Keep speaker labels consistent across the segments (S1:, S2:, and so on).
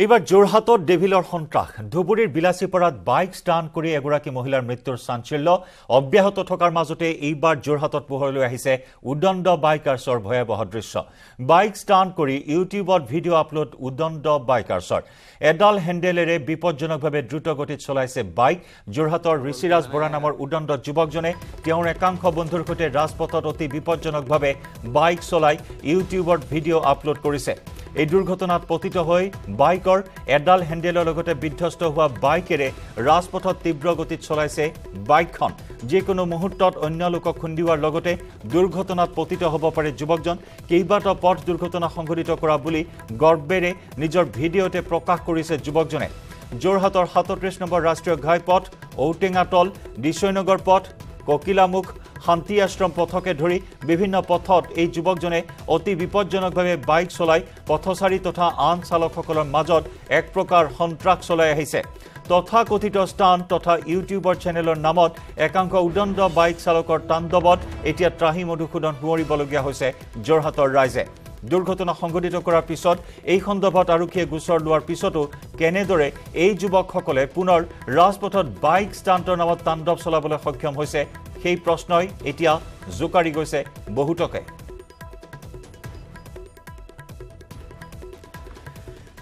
S1: এইবাৰ যোৰহাটত ডেভিলৰ সন্ত্ৰাস ধুবুৰীৰ বিলাসীপাৰাত বাইক ষ্টাণ্ট কৰি এগৰাকী মহিলাৰ মৃত্যুৰ চাঞ্চল্য অব্যাহত থকাৰ মাজতে এইবাৰ যোৰহাটত পোহৰলৈ আহিছে উদণ্ড বাইকাৰ্ছৰ ভয়াৱহ দৃশ্য বাইক ষ্টাণ্ট কৰি ইউটিউবত ভিডিঅ' আপলোড উদণ্ড বাইকাৰ্ছৰ এডাল হেণ্ডেলেৰে বিপজ্জনকভাৱে দ্ৰুতগতিত চলাইছে বাইক যোৰহাটৰ ঋষিৰাজ বৰা নামৰ উদণ্ড যুৱকজনে তেওঁৰ একাংশ বন্ধুৰ সৈতে ৰাজপথত অতি বিপজ্জনকভাৱে বাইক চলাই ইউটিউবত ভিডিঅ' আপলোড কৰিছে এই দুৰ্ঘটনাত পতিত হৈ বাইকৰ এডাল হেণ্ডেলৰ লগতে বিধ্বস্ত হোৱা বাইকেৰে ৰাজপথত তীব্ৰ গতিত চলাইছে বাইকখন যিকোনো মুহূৰ্তত অন্য লোকক খুন্দিওৱাৰ লগতে দুৰ্ঘটনাত পতিত হ'ব পাৰে যুৱকজন কেইবাটাও পথ দুৰ্ঘটনা সংঘটিত কৰা বুলি গৰ্বেৰে নিজৰ ভিডিঅ'তে প্ৰকাশ কৰিছে যুৱকজনে যোৰহাটৰ ৩৭ নম্বৰ ৰাষ্ট্ৰীয় ঘাইপথ ঔটেঙাতল দিশৈনগৰ পথ ককিলামুখ শান্তি আশ্ৰম পথকে ধৰি বিভিন্ন পথত এই যুৱকজনে অতি বিপজ্জনকভাৱে বাইক চলাই পথচাৰী তথা আন চালকসকলৰ মাজত এক প্ৰকাৰ সন্ত্ৰাস চলাই আহিছে তথাকথিত ষ্টাণ্ট তথা ইউটিউবৰ চেনেলৰ নামত একাংশ উদণ্ড বাইক চালকৰ তাণ্ডৱত এতিয়া ত্ৰাহি মধুসূদন সোঁৱৰিবলগীয়া হৈছে যোৰহাটৰ ৰাইজে দুৰ্ঘটনা সংঘটিত কৰাৰ পিছত এই সন্দৰ্ভত আৰক্ষীয়ে গোচৰ লোৱাৰ পিছতো কেনেদৰে এই যুৱকসকলে পুনৰ ৰাজপথত বাইক ষ্টাণ্টৰ নামত তাণ্ডৱ চলাবলৈ সক্ষম হৈছে সেই প্ৰশ্নই এতিয়া জোকাৰি গৈছে বহুতকে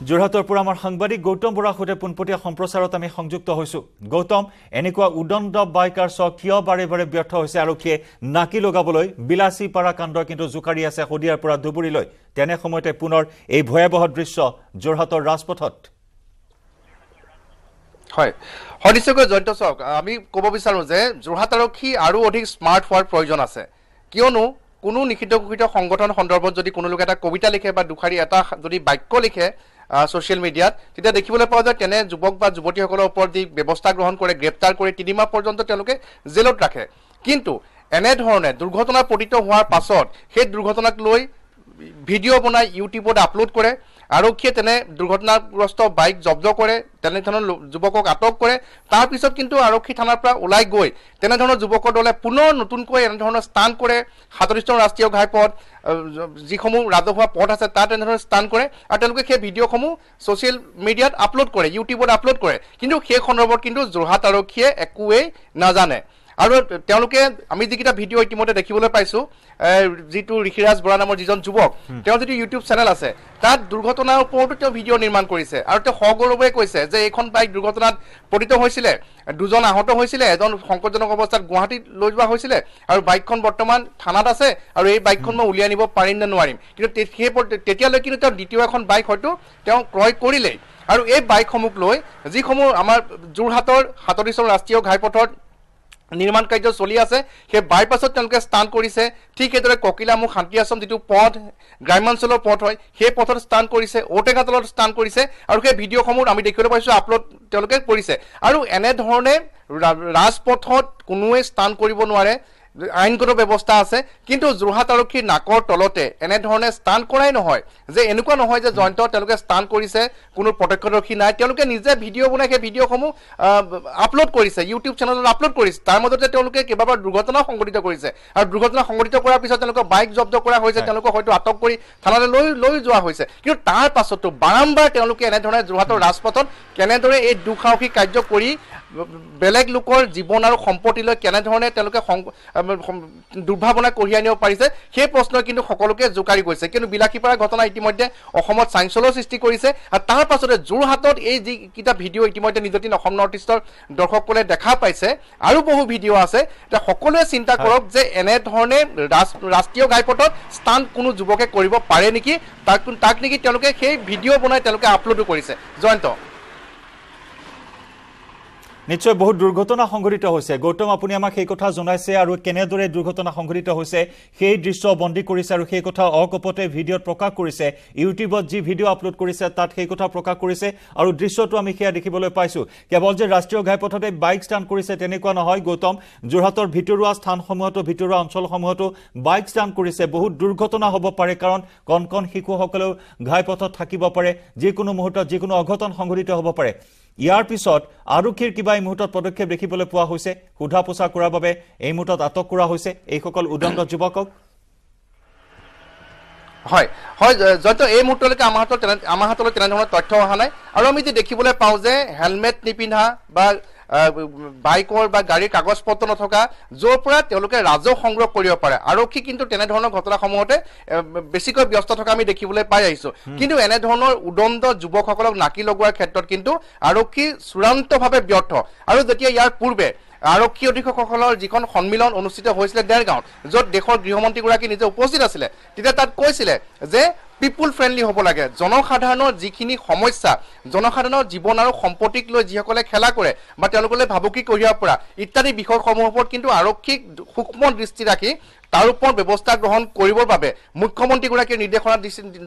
S1: যোৰহাটৰ পৰা আমাৰ সাংবাদিক গৌতম বৰাৰ সৈতে পোনপটীয়া সম্প্ৰচাৰত আমি সংযুক্ত হৈছো গৌতম এনেকুৱা উদণ্ড বাইকাৰ্ছক কিয় বাৰে বাৰে ব্যৰ্থ হৈছে আৰক্ষীয়ে নাকি লগাবলৈ বিলাসীপাৰা কাণ্ড কিন্তু জোকাৰি আছে শদিয়াৰ পৰা ধুবুৰীলৈ তেনে সময়তে পুনৰ এই ভয়াৱহ দৃশ্য যোৰহাটৰ ৰাজপথত
S2: হয় হদিছকৈ জয়ন্ত চক আমি ক'ব বিচাৰো যে যোৰহাট আৰক্ষী আৰু অধিক স্মাৰ্ট হোৱাৰ প্ৰয়োজন আছে কিয়নো কোনো নিষিদ্ধ ঘোষিত সংগঠন সন্দৰ্ভত যদি কোনো লোক এটা কবিতা লিখে বা দুখাৰী এটা যদি বাক্য লিখে সোশ্যাল মিডিয়াত তেতিয়া দেখিবলৈ পোৱা যায় তেনে যুৱক বা যুৱতীসকলৰ ওপৰত যি ব্যৱস্থা গ্ৰহণ কৰে গ্ৰেপ্তাৰ কৰি 3 মাহ পৰ্যন্ত তেওঁলোকে জেলত ৰাখে কিন্তু এনে ধৰণে দুৰ্ঘটনা পতিত হোৱাৰ পাছত সেই দুৰ্ঘটনাক লৈ ভিডিঅ' বনাই ইউটিউবত আপলোড কৰে আৰক্ষীয়ে তেনে দুৰ্ঘটনাগ্ৰস্ত বাইক জব্দ কৰে তেনেধৰণৰ যুৱকক আটক কৰে তাৰ পিছত কিন্তু আৰক্ষী থানাৰ পৰা ওলাই গৈ তেনেধৰণৰ যুৱকৰ দলে পুনৰ নতুনকৈ এনেধৰণৰ ষ্টাণ্ট কৰে ৩৭ ৰাষ্ট্ৰীয় ঘাইপথ যিসমূহ ৰাজহুৱা পথ আছে তাত এনেধৰণৰ ষ্টাণ্ট কৰে আৰু তেওঁলোকে সেই ভিডিঅ'সমূহ ছ'চিয়েল মিডিয়াত আপলোড কৰে ইউটিউবত আপলোড কৰে কিন্তু সেই সন্দৰ্ভত কিন্তু যোৰহাট আৰক্ষীয়ে একোৱেই নাজানে আৰু তেওঁলোকে আমি যিকেইটা ভিডিঅ' ইতিমধ্যে দেখিবলৈ পাইছো যিটো ঋষিৰাজ বৰা নামৰ যিজন যুৱক তেওঁ যিটো ইউটিউব চেনেল আছে তাত দুৰ্ঘটনাৰ ওপৰতো তেওঁ ভিডিঅ' নিৰ্মাণ কৰিছে আৰু তেওঁ সগৌৰৱে কৈছে যে এইখন বাইক দুৰ্ঘটনাত পতিত হৈছিলে দুজন আহত হৈছিলে এজন সংকটজনক অৱস্থাত গুৱাহাটীত লৈ যোৱা হৈছিলে আৰু বাইকখন বৰ্তমান থানাত আছে আৰু এই বাইকখন মই উলিয়াই নিব পাৰিম নে নোৱাৰিম কিন্তু তেতিয়ালৈ কিন্তু তেওঁ দ্বিতীয় এখন বাইক হয়তো তেওঁ ক্ৰয় কৰিলেই আৰু এই বাইকসমূহ লৈ যিসমূহ আমাৰ যোৰহাটৰ ৩৭ ৰাষ্ট্ৰীয় ঘাইপথত নিৰ্মাণ কাৰ্য চলি আছে সেই বাইপাছত তেওঁলোকে ষ্টাণ্ট কৰিছে ঠিক এইদৰে ককিলামুখ শান্তি আশ্ৰম যিটো পথ গ্ৰাম্যাঞ্চলৰ পথ হয় সেই পথত ষ্টাণ্ট কৰিছে ঔটেঙাতলত ষ্টাণ্ট কৰিছে আৰু সেই ভিডিঅ'সমূহ আমি দেখিবলৈ পাইছোঁ আপলোড তেওঁলোকে কৰিছে আৰু এনেধৰণে ৰাজপথত কোনোৱে ষ্টাণ্ট কৰিব নোৱাৰে আইনগত ব্যৱস্থা আছে কিন্তু যোৰহাট আৰক্ষীৰ নাকৰ তলতে এনেধৰণে ষ্টাণ্ট কৰাই নহয় যে এনেকুৱা নহয় যে জয়ন্ত তেওঁলোকে ষ্টাণ্ট কৰিছে কোনো প্ৰত্যক্ষদৰ্শী নাই তেওঁলোকে নিজে ভিডিঅ' বনাই সেই ভিডিঅ'সমূহ আপলোড কৰিছে ইউটিউব চেনেলত আপলোড কৰিছে তাৰ মাজতে তেওঁলোকে কেইবাবাৰ দুৰ্ঘটনা সংঘটিত কৰিছে আৰু দুৰ্ঘটনা সংঘটিত কৰাৰ পিছত তেওঁলোকৰ বাইক জব্দ কৰা হৈছে তেওঁলোকক হয়তো আটক কৰি থানালৈ লৈ যোৱা হৈছে কিন্তু তাৰ পাছতো বাৰম্বাৰ তেওঁলোকে এনেধৰণে যোৰহাটৰ ৰাজপথত কেনেদৰে এই দুঃসাহসিক কাৰ্য কৰি বেলেগ লোকৰ জীৱন আৰু সম্পত্তিলৈ কেনেধৰণে তেওঁলোকে দুৰ্ভাৱনা কঢ়িয়াই আনিব পাৰিছে সেই প্ৰশ্নই কিন্তু সকলোকে জোকাৰি গৈছে কিন্তু বিলাসীপাৰা ঘটনা ইতিমধ্যে অসমত চাঞ্চল্যৰ সৃষ্টি কৰিছে আৰু তাৰ পাছতে যোৰহাটত এই যিকেইটা ভিডিঅ' ইতিমধ্যে নিযুক্তি অসম নৰ্থ ইষ্টৰ দৰ্শকসকলে দেখা পাইছে আৰু বহু ভিডিঅ' আছে এতিয়া সকলোৱে চিন্তা কৰক যে এনেধৰণে ৰাষ্ট্ৰীয় ঘাইপথত ষ্টাণ্ট কোনো যুৱকে কৰিব পাৰে নেকি তাক নেকি তেওঁলোকে সেই ভিডিঅ' বনাই তেওঁলোকে আপলোডো কৰিছে জয়ন্ত
S1: নিশ্চয় বহুত দুৰ্ঘটনা সংঘটিত হৈছে গৌতম আপুনি আমাক সেই কথা জনাইছে আৰু কেনেদৰে দুৰ্ঘটনা সংঘটিত হৈছে সেই দৃশ্য বন্দী কৰিছে আৰু সেই কথা অকপতে ভিডিঅ'ত প্ৰকাশ কৰিছে ইউটিউবত যি ভিডিঅ' আপলোড কৰিছে তাত সেই কথা প্ৰকাশ কৰিছে আৰু দৃশ্যটো আমি সেয়া দেখিবলৈ পাইছো কেৱল যে ৰাষ্ট্ৰীয় ঘাইপথতে বাইক ষ্টাণ্ট কৰিছে তেনেকুৱা নহয় গৌতম যোৰহাটৰ ভিতৰুৱা স্থানসমূহতো ভিতৰুৱা অঞ্চলসমূহতো বাইক ষ্টাণ্ট কৰিছে বহুত দুৰ্ঘটনা হ'ব পাৰে কাৰণ কণ শিশুসকলেও ঘাইপথত থাকিব পাৰে যিকোনো মুহূৰ্তত যিকোনো অঘটন সংঘটিত হ'ব পাৰে ইয়াৰ পিছত আৰক্ষীৰ কিবা এই মুহূৰ্তত পদক্ষেপ দেখিবলৈ পোৱা হৈছে সোধা পোছা কৰাৰ বাবে এই মুহূৰ্তত আটক কৰা হৈছে এইসকল উদণ্ড যুৱকক
S2: হয় হয় যত এই মুহূৰ্তলৈকে আমাৰ হাতলৈ তেনেধৰণৰ তথ্য অহা নাই আৰু আমি যে দেখিবলৈ পাওঁ যে হেলমেট নিপিন্ধা বা বাইকৰ বা গাড়ীৰ কাগজ পত্ৰ নথকা য'ৰ পৰা তেওঁলোকে ৰাজহ সংগ্ৰহ কৰিব পাৰে আৰক্ষী কিন্তু তেনেধৰণৰ ঘটনাসমূহতে বেছিকৈ ব্যস্ত থকা আমি দেখিবলৈ পাই আহিছোঁ কিন্তু এনেধৰণৰ উদণ্ড যুৱকসকলক নাকি লগোৱাৰ ক্ষেত্ৰত কিন্তু আৰক্ষী চূড়ান্তভাৱে ব্যৰ্থ আৰু যেতিয়া ইয়াৰ পূৰ্বে আৰক্ষী অধীক্ষকসকলৰ যিখন সন্মিলন অনুষ্ঠিত হৈছিলে দেৰগাঁৱত য'ত দেশৰ গৃহমন্ত্ৰীগৰাকী নিজে উপস্থিত আছিলে তেতিয়া তাত কৈছিলে যে পিপুল ফ্ৰেণ্ডলি হ'ব লাগে জনসাধাৰণৰ যিখিনি সমস্যা জনসাধাৰণৰ জীৱন আৰু সম্পত্তিক লৈ যিসকলে খেলা কৰে বা তেওঁলোকলৈ ভাবুকি কঢ়িয়াব পৰা ইত্যাদি বিষয়সমূহৰ ওপৰত কিন্তু আৰক্ষীক সূক্ষ্ম দৃষ্টি ৰাখি তাৰ ওপৰত ব্যৱস্থা গ্ৰহণ কৰিবৰ বাবে মুখ্যমন্ত্ৰীগৰাকীয়ে নিৰ্দেশনা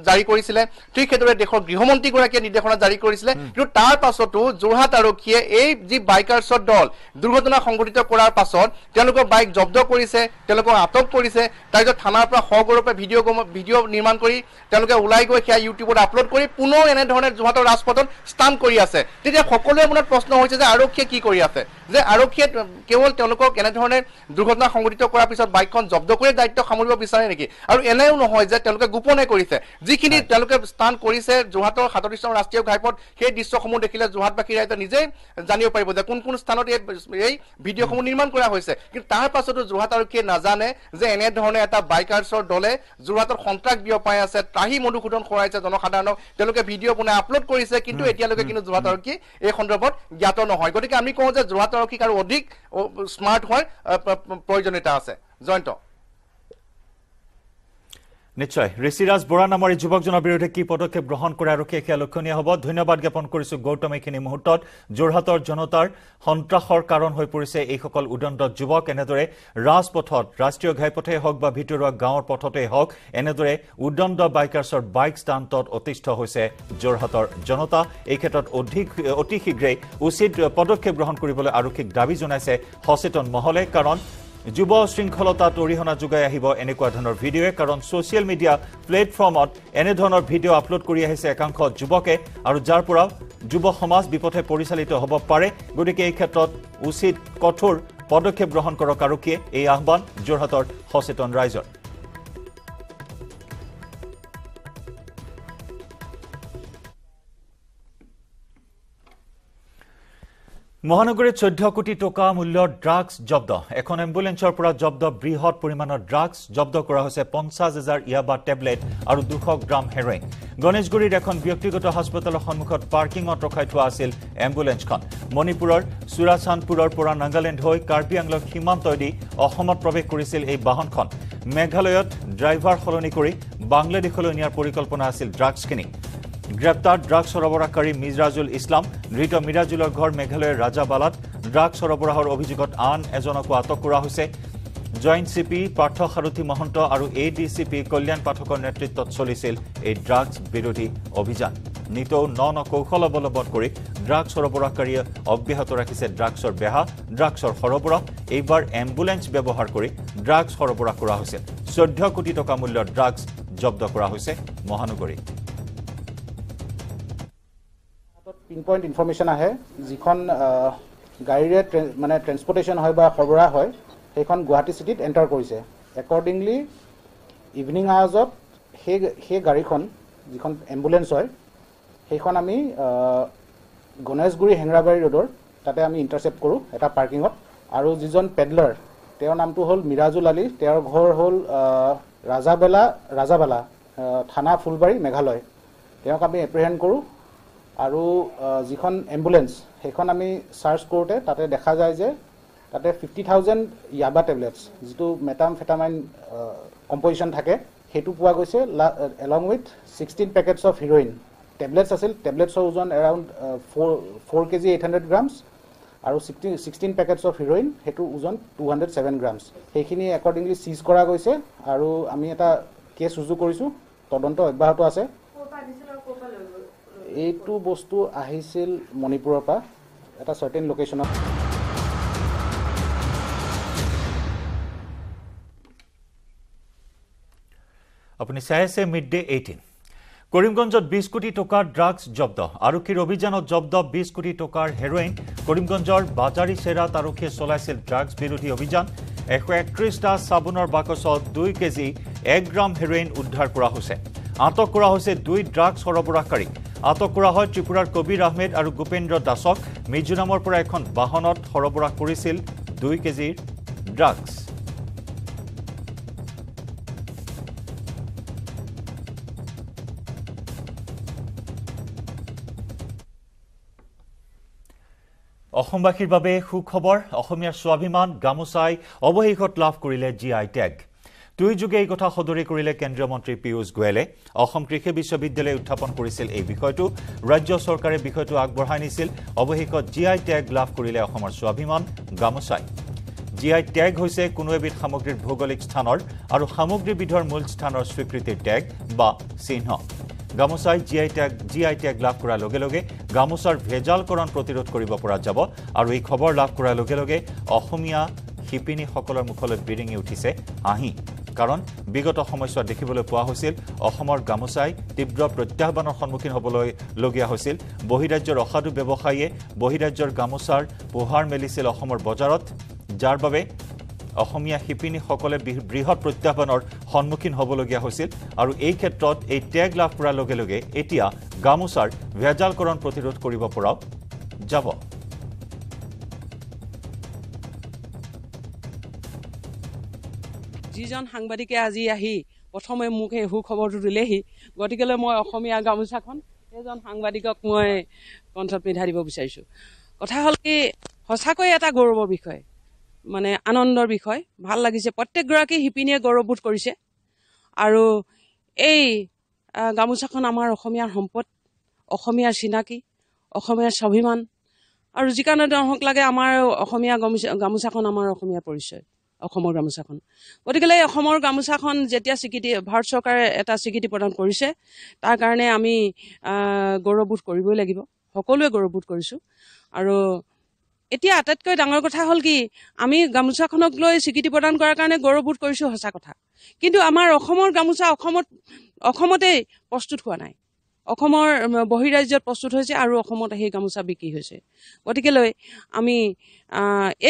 S2: জাৰি কৰিছিলে ঠিক সেইদৰে দেশৰ গৃহমন্ত্ৰীগৰাকীয়ে নিৰ্দেশনা জাৰি কৰিছিলে কিন্তু তাৰ পাছতো যোৰহাট আৰক্ষীয়ে এই যি বাইকাৰ্ছৰ দল দুৰ্ঘটনা সংঘটিত কৰাৰ পাছত তেওঁলোকৰ বাইক জব্দ কৰিছে তেওঁলোকক আটক কৰিছে তাৰপিছত থানাৰ পৰা সগৌৰৱে ভিডিঅ' নিৰ্মাণ কৰি তেওঁলোকে ওলাই গৈ সেয়া ইউটিউবত আপলোড কৰি পুনৰ এনেধৰণে যোৰহাটৰ ৰাজপথত ষ্টাণ্ট কৰি আছে তেতিয়া সকলোৰে মনত প্ৰশ্ন হৈছে যে আৰক্ষীয়ে কি কৰি আছে যে আৰক্ষীয়ে কেৱল তেওঁলোকক এনেধৰণে দুৰ্ঘটনা সংঘটিত কৰাৰ পিছত বাইকখন জব্দ কৰি দায়িত্ব সামৰিব বিচাৰে নেকি আৰু এনেও নহয় যে তেওঁলোকে গোপনে কৰিছে যিখিনি তেওঁলোকে ষ্টাণ্ট কৰিছে যোৰহাটৰ ৩৭তম ৰাষ্ট্ৰীয় ঘাইপথ সেই দৃশ্যসমূহ দেখিলে যোৰহাটবাসী ৰাইজে নিজেই জানিব পাৰিব যে কোন স্থানত এই ভিডিঅ'সমূহ নিৰ্মাণ কৰা হৈছে কিন্তু তাৰ পাছতো যোৰহাট আৰক্ষীয়ে নাজানে যে এনেধৰণে এটা বাইকাৰ্ছৰ দলে যোৰহাটত সন্ত্ৰাস বিয়পাই আছে ত্ৰাহি মধুসূদন খোৱাইছে জনসাধাৰণক তেওঁলোকে ভিডিঅ' বনাই আপলোড কৰিছে কিন্তু এতিয়ালৈকে কিন্তু যোৰহাট আৰক্ষী এই সন্দৰ্ভত জ্ঞাত নহয় গতিকে আমি কওঁ যে যোৰহাট আৰক্ষীক আৰু অধিক স্মাৰ্ট হোৱাৰ প্ৰয়োজনীয়তা আছে জয়ন্ত
S1: নিশ্চয় ঋষিৰাজ বৰা নামৰ এই যুৱকজনৰ বিৰুদ্ধে কি পদক্ষেপ গ্ৰহণ কৰে আৰক্ষীয়ে সেয়া লক্ষণীয় হ'ব ধন্যবাদ জ্ঞাপন কৰিছো গৌতম এইখিনি মুহূৰ্তত যোৰহাটৰ জনতাৰ সন্ত্ৰাসৰ কাৰণ হৈ পৰিছে এইসকল উদণ্ড যুৱক এনেদৰে ৰাজপথত ৰাষ্ট্ৰীয় ঘাইপথে হওক বা ভিতৰুৱা গাঁৱৰ পথতে হওক এনেদৰে উদণ্ড বাইকাৰ্ছৰ বাইক ষ্টাণ্টত অতিষ্ঠ হৈছে যোৰহাটৰ জনতা এই ক্ষেত্ৰত অতি শীঘ্ৰেই উচিত পদক্ষেপ গ্ৰহণ কৰিবলৈ আৰক্ষীক দাবী জনাইছে সচেতন মহলে কাৰণ যুৱ শৃংখলতাত অৰিহণা যোগাই আহিব এনেকুৱা ধৰণৰ ভিডিঅ'য়ে কাৰণ ছ'চিয়েল মিডিয়া প্লেটফৰ্মত এনেধৰণৰ ভিডিঅ' আপলোড কৰি আহিছে একাংশ যুৱকে আৰু যাৰ পৰা যুৱ সমাজ বিপথে পৰিচালিত হ'ব পাৰে গতিকে এই ক্ষেত্ৰত উচিত কঠোৰ পদক্ষেপ গ্ৰহণ কৰক আৰক্ষীয়ে এই আহ্বান যোৰহাটৰ সচেতন ৰাইজৰ মহানগৰীত 14 কোটি টকা মূল্যৰ ড্ৰাগছ জব্দ এখন এম্বুলেন্সৰ পৰা জব্দ বৃহৎ পৰিমাণৰ ড্ৰাগছ জব্দ কৰা হৈছে 50,000 ইয়াবা টেবলেট আৰু 200 গ্ৰাম হেৰইন গণেশগুৰিৰ এখন ব্যক্তিগত হাস্পতালৰ সন্মুখত পাৰ্কিঙত ৰখাই থোৱা আছিল এম্বুলেন্সখন মণিপুৰৰ সুৰাচানপুৰৰ পৰা নাগালেণ্ড হৈ কাৰ্বি আংলং সীমান্তইদি অসমত প্ৰৱেশ কৰিছিল এই বাহনখন মেঘালয়ত ড্ৰাইভাৰ সলনি কৰি বাংলাদেশলৈ নিয়াৰ পৰিকল্পনা আছিল ড্ৰাগছখিনি গ্ৰেপ্তাৰ ড্ৰাগছ সৰবৰাহকাৰী মিৰাজুল ইছলাম ধৃত মিৰাজুলৰ ঘৰ মেঘালয়ৰ ৰাজাবালাত ড্ৰাগছ সৰবৰাহৰ অভিযোগত আন এজনকো আটক কৰা হৈছে জইণ্ট চিপি পাৰ্থ সাৰথী মহন্ত আৰু এডিচিপি কল্যাণ পাঠকৰ নেতৃত্বত চলিছিল এই ড্ৰাগছ বিৰোধী অভিযান নিতৌ ন কৌশল অৱলম্বন কৰি ড্ৰাগছ সৰবৰাহকাৰীয়ে অব্যাহত ৰাখিছে ড্ৰাগছৰ বেহা ড্ৰাগছৰ সৰবৰাহ এইবাৰ এম্বুলেন্স ব্যৱহাৰ কৰি ড্ৰাগছ সৰবৰাহ কৰা হৈছে 14 কোটি টকা মূল্যৰ ড্ৰাগছ জব্দ কৰা হৈছে মহানগৰীত
S3: পিনপইণ্ট ইনফৰমেশ্যন আহে যিখন গাড়ীৰে মানে ট্ৰেন্সপৰ্টেশ্যন হয় বা সৰবৰাহ হয় সেইখন গুৱাহাটী চিটিত এণ্টাৰ কৰিছে একৰ্ডিংলি ইভিনিং আৱাৰ্ছত সেই গাড়ীখন যিখন এম্বুলেন্স হয় সেইখন আমি গণেশগুৰি হেংৰাবাৰী ৰোডৰ তাতে আমি ইণ্টাৰচেপ্ট কৰোঁ এটা পাৰ্কিঙত আৰু যিজন পেডলাৰ তেওঁৰ নামটো হ'ল মিৰাজুল আলী তেওঁৰ ঘৰ হ'ল ৰাজাবালা থানা ফুলবাৰী মেঘালয় তেওঁক আমি এপ্ৰিহেণ্ড কৰোঁ আৰু যিখন এম্বুলেন্স সেইখন আমি চাৰ্চ কৰোঁতে তাতে দেখা যায় যে তাতে 50,000 ইয়াবা টেবলেটছ যিটো মেটামফেটামাইন কম্পজিশ্যন থাকে সেইটো পোৱা গৈছে along with 16 packets of heroine tablets আছিল টেবলেটছৰ ওজন এৰাউণ্ড 4 কেজি 800 গ্ৰামছ আৰু 16 পেকেটছ অফ হিৰইন সেইটো ওজন 207 গ্ৰামছ সেইখিনি একৰ্ডিংলি চিজ কৰা গৈছে আৰু আমি এটা কেছ ৰুজু কৰিছোঁ তদন্ত অব্যাহত আছে এইটো বস্তু আহিছিল মণিপুৰৰ পৰা এটা চাৰ্টেন লোকেশ্যনত
S1: আপুনি চাই আছে মিড ডে 18 কৰিমগঞ্জত 20 কোটি টকাৰ ড্ৰাগছ জব্দ আৰক্ষীৰ অভিযানত জব্দ 20 কোটি টকাৰ হেৰইন কৰিমগঞ্জৰ বাজাৰী চেৰাত আৰক্ষীয়ে চলাইছিল ড্ৰাগছ বিৰোধী অভিযান 131টা চাবোনৰ বাকচত 2 কেজি 1 গ্ৰাম হেৰোইন উদ্ধাৰ কৰা হৈছে। আটক কৰা হৈছে 2 ড্ৰাগছ সৰবৰাহকাৰী। আটক কৰা হয় ত্ৰিপুৰাৰ কবিৰ আহমেদ আৰু গোপেন্দ্ৰ দাসক। মিজোৰামৰ পৰা এখন বাহনত সৰবৰাহ কৰিছিল 2 কেজিৰ ড্ৰাগছ। অসমবাসীৰ বাবে সুখবৰ। অসমীয়াৰ স্বাভিমান গামোচাই অৱশেষত লাভ কৰিলে GI টেগ। টুইটযোগে এই কথা সদৰি কৰিলে কেন্দ্ৰীয় মন্ত্ৰী পীয়ূষ গোৱেলে। অসম কৃষি বিশ্ববিদ্যালয়ে উত্থাপন কৰিছিল এই বিষয়টো। ৰাজ্য চৰকাৰে বিষয়টো আগবঢ়াই নিছিল। অৱশেষত GI টেগ লাভ কৰিলে অসমৰ স্বাভিমান গামোচাই। GI টেগ হৈছে কোনো এবিধ সামগ্ৰীৰ ভৌগোলিক স্থানৰ আৰু সামগ্ৰীবিধৰ মূল স্থানৰ স্বীকৃতিৰ টেগ বা চিহ্ন। গামোচাই GI টেগ লাভ কৰাৰ লগে লগে গামোচাৰ ভেজালকৰণ প্ৰতিৰোধ কৰিব পৰা যাব। আৰু এই খবৰ লাভ কৰাৰ লগে লগে অসমীয়া শিপিনীসকলৰ মুখলৈ বিৰিঙি উঠিছে হাঁহি। কাৰণ বিগত সময়ছোৱাত দেখিবলৈ পোৱা হৈছিল অসমৰ গামোচাই তীব্ৰ প্ৰত্যাহ্বানৰ সন্মুখীন হ'বলৈ লগীয়া হৈছিল। বহিৰাজ্যৰ অসাধু ব্যৱসায়ীয়ে বহিৰাজ্যৰ গামোচাৰ পোহাৰ মেলিছিল অসমৰ বজাৰত, যাৰ বাবে অসমীয়া শিপিনীসকলে বৃহৎ প্ৰত্যাহ্বানৰ সন্মুখীন হ'বলগীয়া হৈছিল। আৰু এই ক্ষেত্ৰত এই টেগ লাভ কৰাৰ লগে লগে এতিয়া গামোচাৰ ভেজালকৰণ প্ৰতিৰোধ কৰিব পৰা যাব।
S4: যিজন সাংবাদিকে আজি আহি প্ৰথমে মোক এই সুখবৰটো দিলেহি, গতিকেলৈ মই অসমীয়া গামোচাখন সেইজন সাংবাদিকক মই কণ্ঠত পিন্ধাই দিব বিচাৰিছোঁ। কথা হ'ল কি, সঁচাকৈ এটা গৌৰৱৰ বিষয়, মানে আনন্দৰ বিষয়। ভাল লাগিছে, প্ৰত্যেকগৰাকী শিপিনীয়ে গৌৰৱবোধ কৰিছে। আৰু এই গামোচাখন আমাৰ অসমীয়াৰ সম্পদ, অসমীয়াৰ চিনাকি, অসমীয়াৰ স্বাভিমান। আৰু যি কাৰণে নহওক লাগে, আমাৰ অসমীয়া গামোচাখন আমাৰ অসমীয়া পৰিচয়, অসমৰ গামোচাখন। গতিকে এই অসমৰ গামোচাখন যেতিয়া ভাৰত চৰকাৰে এটা স্বীকৃতি প্ৰদান কৰিছে, তাৰ কাৰণে আমি গৌৰৱবোধ কৰিবই লাগিব। সকলোৱে গৌৰৱবোধ কৰিছোঁ। আৰু এতিয়া আটাইতকৈ ডাঙৰ কথা হ'ল কি, আমি গামোচাখনক লৈ স্বীকৃতি প্ৰদান কৰাৰ কাৰণে গৌৰৱবোধ কৰিছোঁ, সঁচা কথা। কিন্তু আমাৰ অসমৰ গামোচা অসমতেই প্ৰস্তুত হোৱা নাই। অসমৰ বহিৰাজ্যত প্ৰস্তুত হৈছে আৰু অসমত সেই গামোচা বিক্ৰী হৈছে। গতিকেলৈ আমি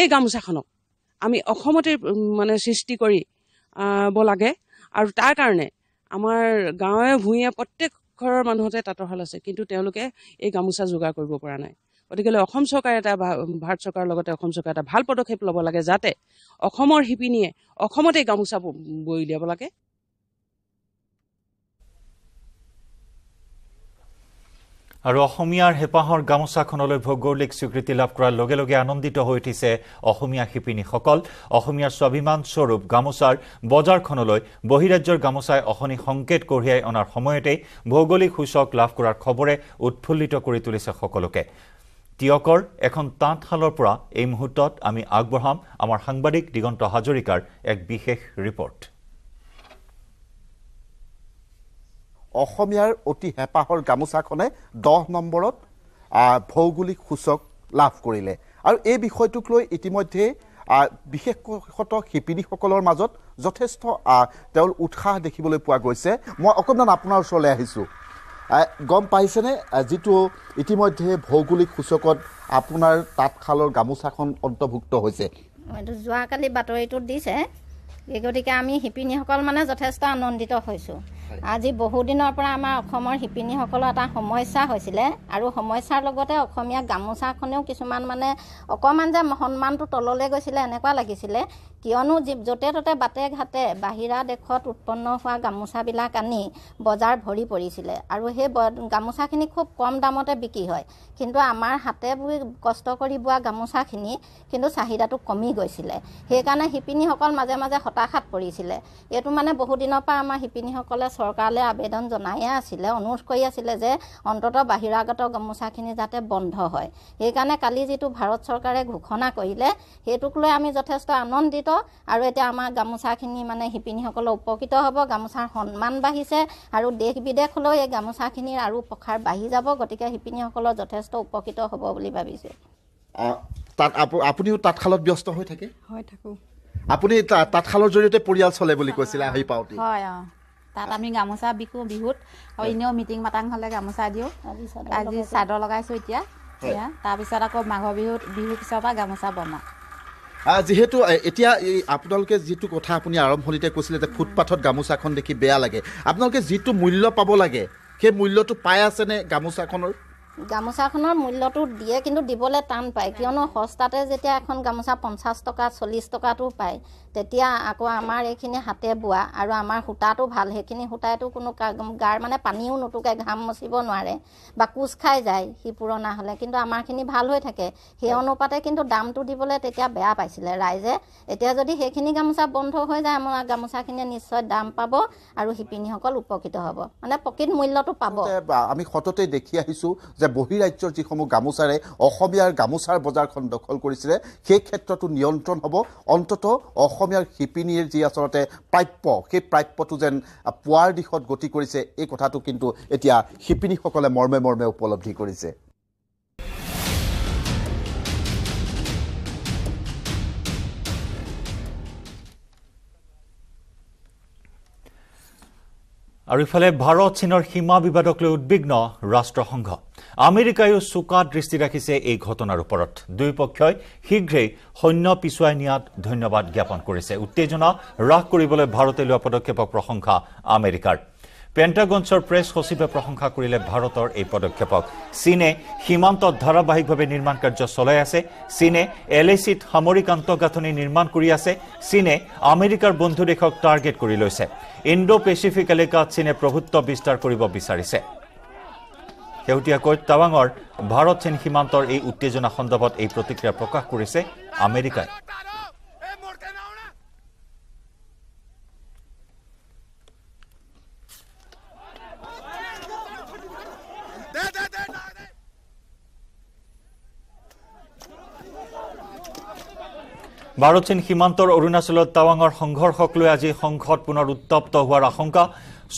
S4: এই গামোচাখনক আমি অসমতে মানে সৃষ্টি কৰি লাগে। আৰু তাৰ কাৰণে আমাৰ গাঁৱে ভূঞে প্ৰত্যেক ঘৰৰ মানুহতে তাঁতৰশাল আছে, কিন্তু তেওঁলোকে এই গামোচা যোগাৰ কৰিব পৰা নাই। গতিকে অসম চৰকাৰে ভাৰত চৰকাৰৰ লগতে অসম চৰকাৰে এটা ভাল পদক্ষেপ ল'ব লাগে, যাতে অসমৰ শিপিনীয়ে অসমতে গামোচা বৈ উলিয়াব লাগে।
S1: আৰু অসমীয়াৰ হেঁপাহৰ গামোচাখনলৈ ভৌগোলিক স্বীকৃতি লাভ কৰাৰ লগে লগে আনন্দিত হৈ উঠিছে অসমীয়া শিপিনীসকল। অসমীয়াৰ স্বাভিমান স্বৰূপ গামোচাৰ বজাৰখনলৈ বহিৰাজ্যৰ গামোচাই অশনি সংকেত কঢ়িয়াই অনাৰ সময়তেই ভৌগোলিক সূচক লাভ কৰাৰ খবৰে উৎফুল্লিত কৰি তুলিছে সকলোকে। টিয়কৰ এখন তাঁতশালৰ পৰা এই মুহূৰ্তত আমি আগবঢ়াম আমাৰ সাংবাদিক দিগন্ত হাজৰিকাৰ এক বিশেষ ৰিপৰ্ট।
S5: অসমীয়াৰ অতি হেঁপাহৰ গামোচাখনে 10 নম্বৰত ভৌগোলিক সূচক লাভ কৰিলে। আৰু এই বিষয়টোক লৈ ইতিমধ্যে বিশেষত শিপিনীসকলৰ মাজত যথেষ্ট তেওঁৰ উৎসাহ দেখিবলৈ পোৱা গৈছে। মই অকণমান আপোনাৰ ওচৰলৈ আহিছোঁ। গম পাইছেনে যিটো ইতিমধ্যে ভৌগোলিক সূচকত আপোনাৰ তাঁতশালৰ গামোচাখন অন্তৰ্ভুক্ত হৈছে?
S6: যোৱাকালি বাতৰিটোত দিছে, গতিকে আমি শিপিনীসকল মানে যথেষ্ট আনন্দিত হৈছোঁ। আজি বহুদিনৰ পৰা আমাৰ অসমৰ শিপিনীসকলৰ এটা সমস্যা হৈছিলে, আৰু সমস্যাৰ লগতে অসমীয়া গামোচাখনেও কিছুমান মানে অকণমান যে সন্মানটো তললৈ গৈছিলে এনেকুৱা লাগিছিলে। কিয়নো য'তে ত'তে বাটে ঘাটে বাহিৰা দেশত উৎপন্ন হোৱা গামোচাবিলাক আনি বজাৰ ভৰি পৰিছিলে, আৰু সেই গামোচাখিনি খুব কম দামতে বিক্ৰী হয়। কিন্তু আমাৰ হাতে বৈ কষ্ট কৰি বোৱা গামোচাখিনি কিন্তু চাহিদাটো কমি গৈছিলে। সেইকাৰণে শিপিনীসকল মাজে মাজে হতাশাত পৰিছিলে। এইটো মানে বহুদিনৰ পৰা আমাৰ শিপিনীসকলে চৰকাৰলৈ আবেদন জনায়ে আছিলে, অনুৰোধ কৰি আছিলে যে অন্ততঃ বাহিৰাগত গামোচাখিনি যাতে বন্ধ হয়। সেইকাৰণে কালি যিটো ভাৰত চৰকাৰে ঘোষণা কৰিলে, সেইটোক লৈ আমি যথেষ্ট আনন্দিত। আৰু এতিয়া আমাৰ গামোচাখিনি মানে শিপিনীসকলৰ উপকৃত হ'ব, গামোচাৰ সন্মান বাঢ়িছে, আৰু দেশ বিদেশলৈ এই গামোচাখিনিৰ আৰু প্ৰসাৰ বাঢ়ি যাব। গতিকে শিপিনীসকলৰ যথেষ্ট উপকৃত হ'ব বুলি ভাবিছোঁ।
S5: আপুনিও তাঁতশালত ব্যস্ত হৈ থাকে?
S7: হয়, থাকোঁ।
S5: আপুনি তাঁতশালৰ জৰিয়তে পৰিয়াল চলে বুলি কৈছিলে আহি পাওঁতে?
S7: হয়, তাত আমি গামোচা বিকোঁ বিহুত, আৰু এনেও মিটিং মাটাং হ'লে গামোচা দিওঁ। আজি চাদৰ লগাইছোঁ এতিয়া। তাৰপিছত আকৌ মাঘৰ বিহুৰ পিছৰ পৰা গামোচা বনাওঁ।
S5: যিহেতু এতিয়া এই আপোনালোকে যিটো কথা আপুনি আৰম্ভণিতে কৈছিলে যে ফুটপাথত গামোচাখন দেখি বেয়া লাগে আপোনালোকে যিটো মূল্য পাব লাগে সেই মূল্যটো পাই আছেনে গামোচাখনৰ
S6: গামোচাখনৰ মূল্যটো দিয়ে কিন্তু দিবলৈ টান পায় কিয়নো সস্তাতে যেতিয়া এখন গামোচা 50 টকা 40 টকাটো পায় তেতিয়া আকৌ আমাৰ এইখিনি হাতে বোৱা আৰু আমাৰ সূতাটো ভাল সেইখিনি সূতাইটো কোনো গাৰ মানে পানীও নুটুকে ঘাম মচিব নোৱাৰে বা কোচ খাই যায় সি পুৰণা হ'লে কিন্তু আমাৰখিনি ভাল হৈ থাকে সেই অনুপাতে কিন্তু দামটো দিবলৈ তেতিয়া বেয়া পাইছিলে ৰাইজে এতিয়া যদি সেইখিনি গামোচা বন্ধ হৈ যায় আমাৰ গামোচাখিনি নিশ্চয় দাম পাব আৰু শিপিনীসকল উপকৃত হ'ব মানে প্ৰকৃত মূল্যটো পাব
S5: আমি সততে দেখি আহিছোঁ যে বহিৰাজ্যৰ যিসমূহ গামোচাৰে অসমীয়াৰ গামোচাৰ বজাৰখন দখল কৰিছিলে সেই ক্ষেত্ৰতো নিয়ন্ত্ৰণ হ'ব অন্ততঃ অসমীয়াৰ শিপিনীৰ যি আচলতে প্ৰাপ্য সেই প্ৰাপ্যটো যেন পোৱাৰ দিশত গতি কৰিছে এই কথাটো কিন্তু এতিয়া শিপিনীসকলে মৰ্মে মৰ্মে উপলব্ধি কৰিছে
S1: আৰু ইফালে ভাৰত চীনৰ সীমা বিবাদক লৈ উদ্বিগ্ন ৰাষ্ট্ৰসংঘ আমেৰিকায়ো চোকা দৃষ্টি ৰাখিছে এই ঘটনাৰ ওপৰত দুই পক্ষই শীঘ্ৰেই সৈন্য পিছুৱাই নিয়াত ধন্যবাদ জ্ঞাপন কৰিছে উত্তেজনা হ্ৰাস কৰিবলৈ ভাৰতে লোৱা পদক্ষেপক প্ৰশংসা আমেৰিকাৰ পেণ্টাগনৰ প্ৰেছ সচিবে প্ৰশংসা কৰিলে ভাৰতৰ এই পদক্ষেপক চীনে সীমান্তত ধাৰাবাহিকভাৱে নিৰ্মাণ কাৰ্য চলাই আছে চীনে এলএচিত সামৰিক আন্তঃগাঁথনি নিৰ্মাণ কৰি আছে চীনে আমেৰিকাৰ বন্ধু দেশক টাৰ্গেট কৰি লৈছে ইণ্ডো পেচিফিক এলেকাত চীনে প্ৰভুত্ব বিস্তাৰ কৰিব বিচাৰিছে শেহতীয়াকৈ টাৱাঙৰ ভাৰত চীন সীমান্তৰ এই উত্তেজনা সন্দৰ্ভত এই প্ৰতিক্ৰিয়া প্ৰকাশ কৰিছে আমেৰিকাই ভাৰত চীন সীমান্তৰ অৰুণাচলত টাৱাঙৰ সংঘৰ্ষক লৈ আজি সংঘত পুনৰ উত্তপ্ত হোৱাৰ আশংকা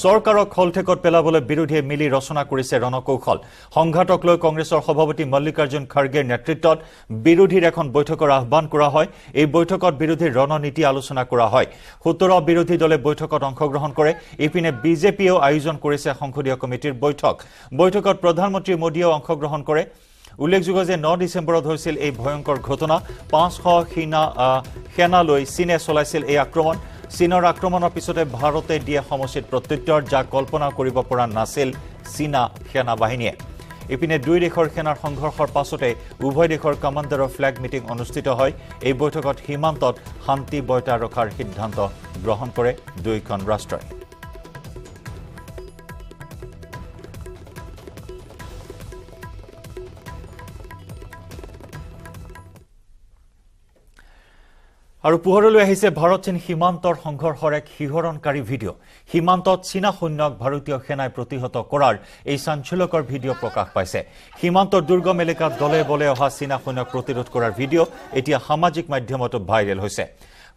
S1: চৰকাৰক খলঠেকত পেলাবলৈ বিৰোধীয়ে মিলি ৰচনা কৰিছে ৰণকৌশল সংঘাতক লৈ কংগ্ৰেছৰ সভাপতি মল্লিকাৰ্জুন খাৰ্গেৰ নেতৃত্বত বিৰোধীৰ এখন বৈঠকৰ আহ্বান কৰা হয় এই বৈঠকত বিৰোধীৰ ৰণনীতি আলোচনা কৰা হয় 17 বিৰোধী দলে বৈঠকত অংশগ্ৰহণ কৰে ইপিনে বিজেপিয়েও আয়োজন কৰিছে সংসদীয় কমিটিৰ বৈঠকত প্ৰধানমন্ত্ৰী মোদীয়েও অংশগ্ৰহণ কৰে উল্লেখযোগ্য যে 9 ডিচেম্বৰত হৈছিল এই ভয়ংকৰ ঘটনা 500 সেনালৈ চীনে চলাইছিল এই আক্ৰমণ চীনৰ আক্ৰমণৰ পিছতে ভাৰতে দিয়ে সমষ্টিত প্ৰত্যুত্তৰ যাক কল্পনা কৰিব পৰা নাছিল চীনা সেনা বাহিনীয়ে ইপিনে দুই দেশৰ সেনাৰ সংঘৰ্ষৰ পাছতে উভয় দেশৰ কমাণ্ডাৰৰ ফ্লেগ মিটিং অনুষ্ঠিত হয় এই বৈঠকত সীমান্তত শান্তি বৰ্তাই ৰখাৰ সিদ্ধান্ত গ্ৰহণ কৰে দুয়োখন ৰাষ্ট্ৰই আৰু পোহৰলৈ আহিছে ভাৰত চীন সীমান্তৰ সংঘৰ্ষৰ এক শিহৰণকাৰী ভিডিঅ' সীমান্তত চীনা সৈন্যক ভাৰতীয় সেনাই প্ৰতিহত কৰাৰ এই চাঞ্চল্যকৰ ভিডিঅ' প্ৰকাশ পাইছে সীমান্তৰ দুৰ্গম এলেকাত দলে বলে অহা চীনা সৈন্যক প্ৰতিৰোধ কৰাৰ ভিডিঅ' এতিয়া সামাজিক মাধ্যমতো ভাইৰেল হৈছে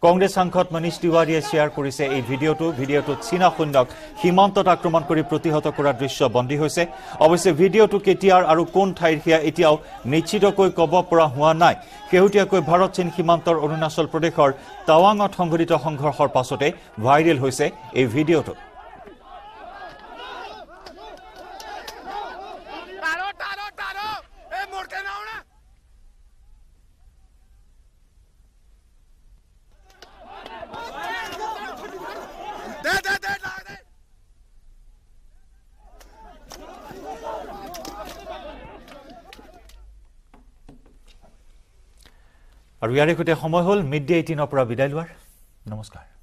S1: কংগ্ৰেছ সাংসদ মনীষ তিৱাৰীয়ে শ্বেয়াৰ কৰিছে এই ভিডিঅ'টোত চীনা সৈন্যক সীমান্তত আক্ৰমণ কৰি প্ৰতিহত কৰাৰ দৃশ্য বন্দী হৈছে অৱশ্যে ভিডিঅ'টো কেতিয়াৰ আৰু কোন ঠাইৰ সেয়া এতিয়াও নিশ্চিতকৈ ক'ব পৰা হোৱা নাই শেহতীয়াকৈ ভাৰত চীন সীমান্তৰ অৰুণাচল প্ৰদেশৰ টাৱাঙত সংঘটিত সংঘৰ্ষৰ পাছতে ভাইৰেল হৈছে এই ভিডিঅ'টো আৰু ইয়াৰে সৈতে সময় হ'ল মিড ডে 18 পৰা বিদায় লোৱাৰ নমস্কাৰ